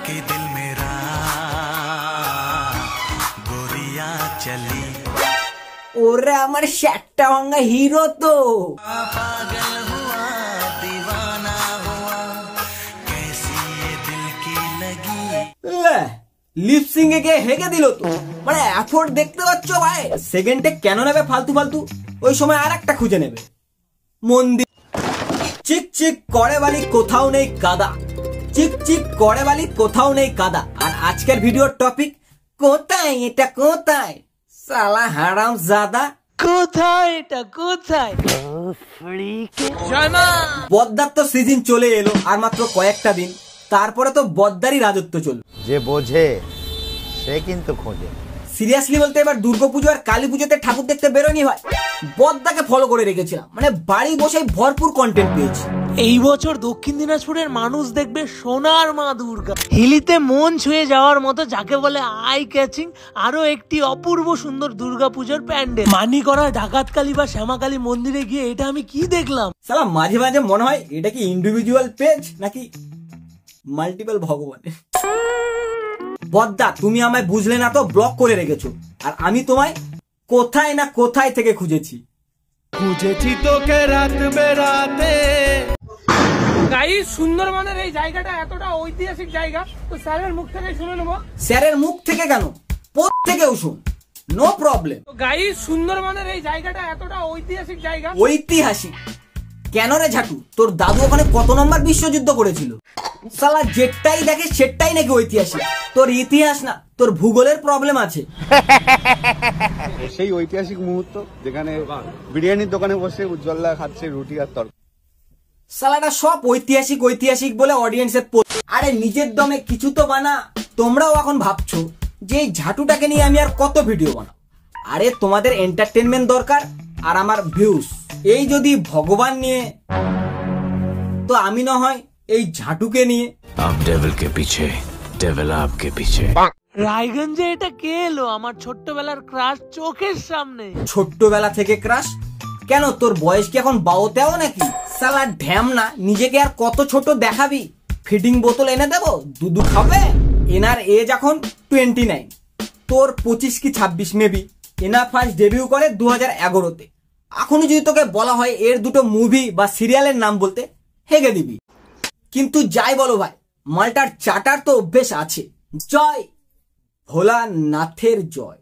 के दिल मेरा गोरिया चली ওরে আমার ষাটটা ভাঙা হিরো তো पागल हुआ दीवाना हुआ कैसी ये दिल की लगी লিপসিং এ গিয়ে হেগে দিল তো মানে এফোর্ট দেখতে পাচ্ছ ভাই সেকেন্ডে কেন নেবে ফালতু ফালতু ওই সময় আর একটা খুঁজে নেবে মন্দির চিক চিক করে বালি কোথাও নেই কাদা চিক চিক করে বালি কোথাও নেই কাদা আর আজকের ভিডিওর টপিক কোথায় এটা কোথায় সালা হারাম জাদা কোথায় এটা কোথায় বদ্দার তো সিজন চলে এলো আর মাত্র কয়েকটা দিন তারপরে তো বদ্দারই রাজত্ব চলবে যে বোঝে সে কিন্তু খোঁজে সিরিয়াসলি বলতে এবার দুর্গাপুজো আর কালী পুজোতে ঠাকুর দেখতে বেরোনি ভাই বদ্দাকে ফলো করে রেখেছিলাম মানে বাড়ি বসে ভরপুর কন্টেন্ট পেয়েছি এই বছর দক্ষিণ দিনাজপুরের মানুষ দেখবে সোনার মা দুর্গা হিলিতে মন ছুঁয়ে যাওয়ার মতো যাকে বলে আই ক্যাচিং আরো একটি অপূর্ব সুন্দর দুর্গাপুজোর প্যান্ডেল মানিকড়া ডাকাতকালী বা শ্যামাকালী মন্দিরে গিয়ে এটা আমি কি দেখলাম সালা মাঝে মাঝে মনে হয় এটা কি ইন্ডিভিজুয়াল পেজ নাকি মাল্টিপল ভগবানের বদ্দা তুমি আমায় বুঝলে না তো ব্লক করে রেখেছো আর আমি তোমায় কোথায় না কোথায় থেকে খুঁজেছি তোকে রাত বেরাতে গাইস সুন্দরবনের এই জায়গাটা এতটা ঐতিহাসিক জায়গা তো স্যারের মুখ থেকে শুনে নেবো স্যারের মুখ থেকে কেন পোত থেকেও শুন নো প্রবলেম গাইস সুন্দরবনের এই জায়গাটা এতটা ঐতিহাসিক জায়গা ঐতিহাসিক কেন রে ঝাটু তোর দাদু ওখানে কত নম্বর বিশ্বযুদ্ধ করেছিল সালা যেটাই দেখে সেটাই নাকি ঐতিহাসিক তোর ইতিহাস না তোর ভূগোলের প্রবলেম আছে সেই ঐতিহাসিক মুহূর্ত যেখানে বিরিয়ানির দোকানে বসে উজ্জ্বলদা খাচ্ছে রুটি আর তরকারি সালাটা সব ঐতিহাসিক ঐতিহাসিক বলে অডিয়েন্সের আরে নিজের দমে কিছু তো বানা তোমরাও এখন ভাবছো যে এই ঝাটুটাকে নিয়ে আমি আর কত ভিডিও বানাবো আরে তোমাদের এন্টারটেনমেন্ট দরকার আর আমার ভিউজ এই যদি ভগবান নিয়ে তো আমি না হয় এই ঝাটুকে নিয়ে आप डेविल के पीछे डेविल आपके पीछे রায়গঞ্জে এটা কে এলো আমার ছোট্টবেলার ক্রাশ চোখের সামনে ছোট্টবেলা থেকে ক্রাশ কেন তোর বয়স কি এখন বাউতেও নাকি সালা ঢ্যাম না নিজেকে আর কত ছোট দেখাবি ফিডিং বোতল এনে দেবো দুধু খাবে এনার এজ এখন 29 তোর 25 কি 26 মেবি এনা ফার্স্ট ডেবিউ করে 2011-তে এখনো যদি তোকে বলা হয় এর দুটো মুভি বা সিরিয়ালের নাম বলতে হেগে দিবি কিন্তু যাই বলো ভাই মালটার চাটার তো অভ্যেস আছে জয় ভোলানাথের জয়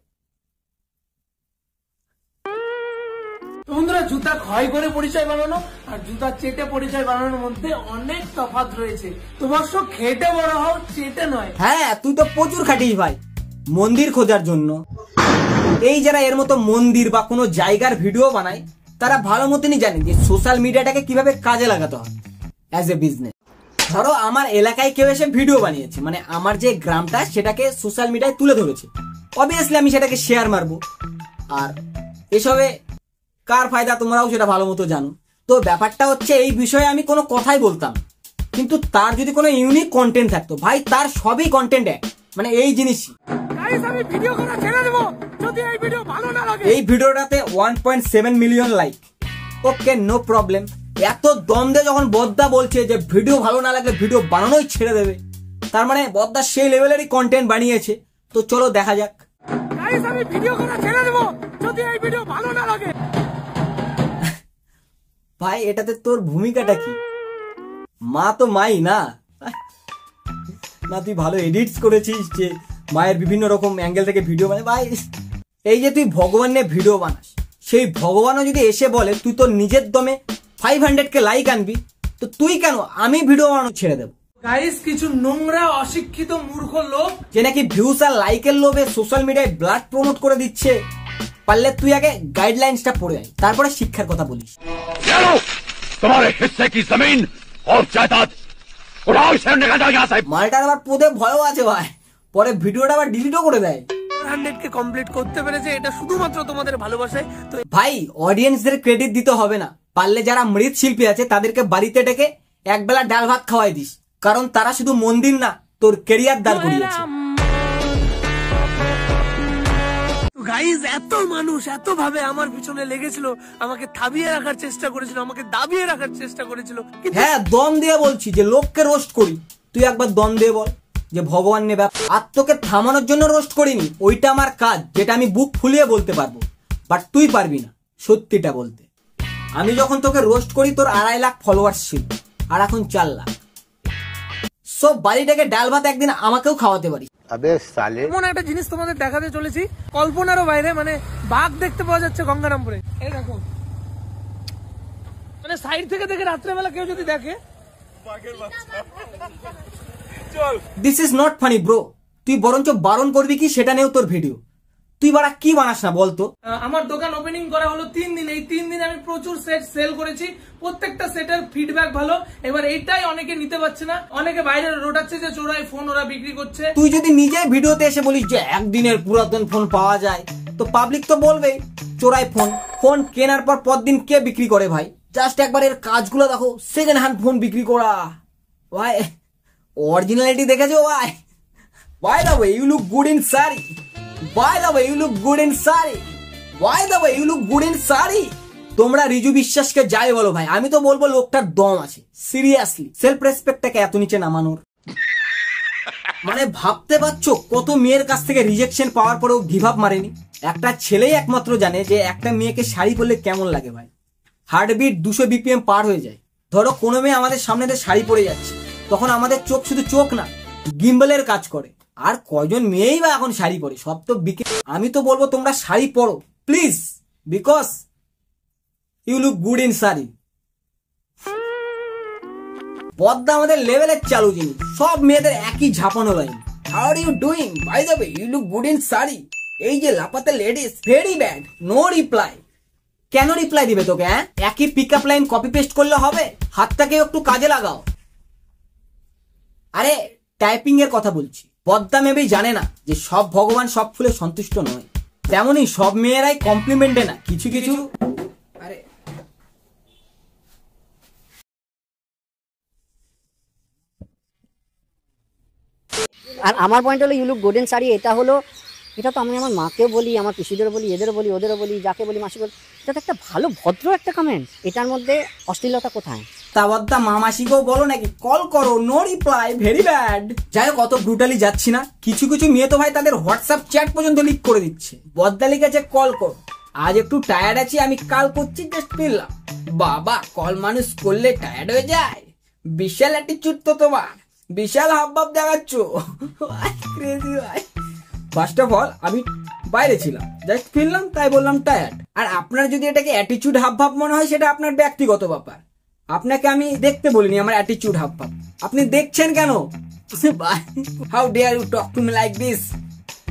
বন্ধুরা জুতা ক্ষয় করে পরিচয় বানানো আর জুতা চেটে পরিচয় বানানোর মধ্যে অনেক তফাৎ রয়েছে তোমার সব খেটে বড় হও চেটে নয় হ্যাঁ তুই তো প্রচুর খাটিস ভাই মন্দির খোঁজার জন্য এই যারা এর মতো মন্দির বা কোনো জায়গার ভিডিও বানায় তারা ভালো মতনই জানে যে সোশ্যাল মিডিয়াটাকে কিভাবে কাজে লাগাতে হয় অ্যাজ এ বিজনেস ধরো আমার এলাকায় কেউ এসে ভিডিও বানিয়েছে মানে আমার যে গ্রামটা সেটাকে সোশ্যাল মিডিয়ায় তুলে ধরেছে অবভিয়াসলি আমি সেটাকে শেয়ার মারবো আর এসবে কার ফায়দা তোমরাও সেটা ভালো মতো জানো তো ব্যাপারটা হচ্ছে এই বিষয়ে আমি কোনো কথাই বলতাম কিন্তু তার যদি কোনো ইউনিক কন্টেন্ট থাকতো ভাই তার সবই কন্টেন্ট এক মানে এই জিনিসই আমি ভিডিও করা ছেড়ে দেব যদি এই ভিডিও ভালো না লাগে এই ভিডিওটাতে 1.7 million like okay no problem এত দম দিয়ে যখন বদ্দা বলছে যে ভিডিও ভালো না লাগলে ভিডিও বানানোই ছেড়ে দেবে তার মানে বদ্দা সেই লেভেলেরই কন্টেন্ট বানিয়েছে তো চলো দেখা যাক আমি ভিডিও করা ছেড়ে দেব যদি এই ভিডিও ভালো না লাগে ভাই এটাতে তোর ভূমিকাটা কি মা তো মাই না না তুই ভালো এডিটস করেছিস যে মায়ের বিভিন্ন রকম অ্যাঙ্গেল থেকে ভিডিও বানায় ভাই এই যে তুই ভগবান নিয়ে ভিডিও বানাস সেই ভগবানও যদি এসে বলে তুই তোর নিজের দমে 500কে লাইক আনবি তো তুই কেন আমি ভিডিও বানানো ছেড়ে দেবো গাইস কিছু নোংরা অশিক্ষিত মূর্খ লোক যে নাকি ভিউস আর লাইকের লোভে সোশ্যাল মিডিয়ায় ব্লাড প্রমোট করে দিচ্ছে পারলে তুই আগে গাইডলাইন্সটা পড়ে আয় তারপরে শিক্ষার কথা বলিস তোমারে হিস্সে কি জমিন और जायदाद उठाओ इसे निकल जाओ यहाँ से মালটার আবার পদে ভয়ও আছে ভাই পরে ভিডিওটা আবার ডিলিটও করে দেয় 100কে কমপ্লিট করতে পেরেছে এটা শুধুমাত্র তোমাদের ভালোবাসায় তো ভাই অডিয়েন্সদের ক্রেডিট দিতে হবে না পারলে যারা মৃৎশিল্পী আছে তাদেরকে বাড়িতে ডেকে একবেলা ডাল ভাত খাওয়াই দিস কারণ তারা শুধু মন্দির না তোর ক্যারিয়ার দাঁড় করিয়েছে গাইজ এত মানুষ এত ভাবে আমার পিছনে লেগেছিল আমাকে থাবিয়ে রাখার চেষ্টা করেছিল আমাকে দাবিয়ে রাখার চেষ্টা করেছিল হ্যাঁ দম দিয়ে বলছি যে লোককে রোস্ট করি তুই একবার দম দিয়ে বল যে ভগবান নেবে। আর তোকে থামানোর জন্য রোস্ট করিনি, ওইটা আমার কাজ, যেটা আমি বুক ফুলিয়ে বলতে পারবো, বাট তুই পারবি না সত্যিটা বলতে। আমি যখন তোকে রোস্ট করি তোর 2.5 লাখ ফলোয়ার্স ছিল, আর এখন 4 লাখ। সব বাড়িটাকে ডাল ভাত একদিন আমাকেও খাওয়াতে পারি। अबे साले এমন একটা জিনিস তোমাদের দেখাতে চলেছি কল্পনারও বাইরে, মানে বাঘ দেখতে পাওয়া যাচ্ছে গঙ্গারামপুরে। এই দেখো, মানে সাইড থেকে দেখে রাত্রেবেলা কেউ যদি দেখে। This is not funny bro. তুই বরঞ্চ বারণ করবি কি সেটা নেও তোর ভিডিও। তুই বাড়া কি বানাস না বলতো? আমার দোকান ওপেনিং করা হলো 3 দিন। এই 3 দিনে আমি প্রচুর সেট সেল করেছি, প্রত্যেকটা সেটের ফিডব্যাক ভালো। এবার এইটাই অনেকে নিতে পারছে না, অনেকে বাইরে রোটাচ্ছে যে চোরাই ফোন ওরা বিক্রি করছে। তুই যদি নিজে ভিডিওতে এসে বলিস যে একদিনের পুরাতন ফোন পাওয়া যায়, তো পাবলিক তো বলবে চোরাই ফোন। ফোন কেনার পর পরদিন কে বিক্রি করে ভাই? জাস্ট একবার এর কাজগুলো দেখো, সেকেন্ড হ্যান্ড ফোন বিক্রি করা ভাই, অরিজিনালিটি দেখেছো ভাই? By the way, you look good in sari. By the way, you look good in sari. By the way, you look good in sari. তোমরা রিজু বিশ্বাসকে যাই বলো ভাই, আমি তো বলবো লোকটার দম আছে। সিরিয়াসলি সেলফ রেসপেক্টটাকে এত নিচে নামানোর, মানে ভাবতে পারছো কত মেয়ের কাছ থেকে রিজেকশন পাওয়ার পরেও গিভ আপ মারেনি। একটা ছেলেই একমাত্র জানে যে একটা মেয়েকে শাড়ি পরলে কেমন লাগে ভাই। হার্টবিট 200 BPM পার হয়ে যায়। ধরো কোনো মেয়ে আমাদের সামনে দিয়ে শাড়ি পরে যাচ্ছে, তখন আমাদের চোখ শুধু চোখ না, গিম্বলের কাজ করে। আর কয়জন মেয়েই বা এখন শাড়ি পরে, সব তো বিকে। আমি তো বলবো তোমরা শাড়ি পরো please, because you look good in sari. Padma আমাদের লেভেলের চালু জিনিস, সব মেয়েদের একই ঝাপানো line. How are you doing? By the way, you look good in sari. এই যে লাপাতে ladies, very bad, no reply. কেন রিপ্লাই দিবে তোকে? হ্যাঁ, একই pick up line copy paste করলে হবে? হাতটাকে একটু কাজে লাগাও। আরে টাইপিং এর কথা বলছি। পদ্মা মেবি জানে না যে সব ভগবান সব ফুলে সন্তুষ্ট নয়, তেমনি সব মেয়েরাই কমপ্লিমেন্টে না, কিছু কিছু। আরে আর আমার পয়েন্ট হলো ইউ লুক গোল্ডেন শাড়ি। এটা হলো, এটা তো আমি আমার মাকেও বলি, আমার পিসিদেরও বলি, এদেরও বলি, ওদেরও বলি, যাকে বলি মাসি বলি। এটা তো একটা ভালো ভদ্র একটা কমেন্ট, এটার মধ্যে অশ্লীলতা কোথায়? তা বদ্দা মামাসিকেও বলো নাকি কল করো, নো রিপ্লাই, ভেরি ব্যাড। যাই হোক, অত ব্রুটালি যাচ্ছি না। কিছু কিছু মেয়ে তো ভাই তাদের হোয়াটসঅ্যাপ চ্যাট পর্যন্ত লিক করে দিচ্ছে। বদ্দা লিখেছে কল কর, আজ একটু টায়ার্ড আছি, আমি কাল করছি, জাস্ট ফিরলাম। বাবা, কল মানুষ করলে টায়ার্ড হয়ে যায়? বিশাল অ্যাটিটিউড তো তোমার, বিশাল হাবভাব দেখাচ্ছ। ক্রেজি ভাই। ফার্স্ট অফ অল আমি বাইরে ছিলাম, জাস্ট ফিরলাম, তাই বললাম টায়ার্ড। আর আপনার যদি এটাকে অ্যাটিটিউড হাবভাব মনে হয়, সেটা আপনার ব্যক্তিগত ব্যাপার। আপনাকে আমি দেখতে বলিনি আমার অ্যাটিটিউড হাবভাব, আপনি দেখছেন কেন? How dare you talk to me like this?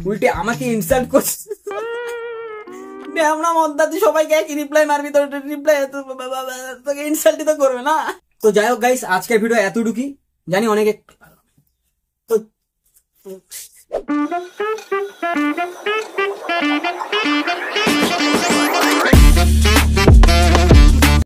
উল্টে আমাকে ইনসাল্ট করছিস। আমরা মদ্দা তুই সবাইকে একই রিপ্লাই মারবি, তোর রিপ্লাই তোকে ইনসাল্টই তো করবে না। তো যাই হোক গাইস, আজকের ভিডিও এতটুকুই। জানি অনেকে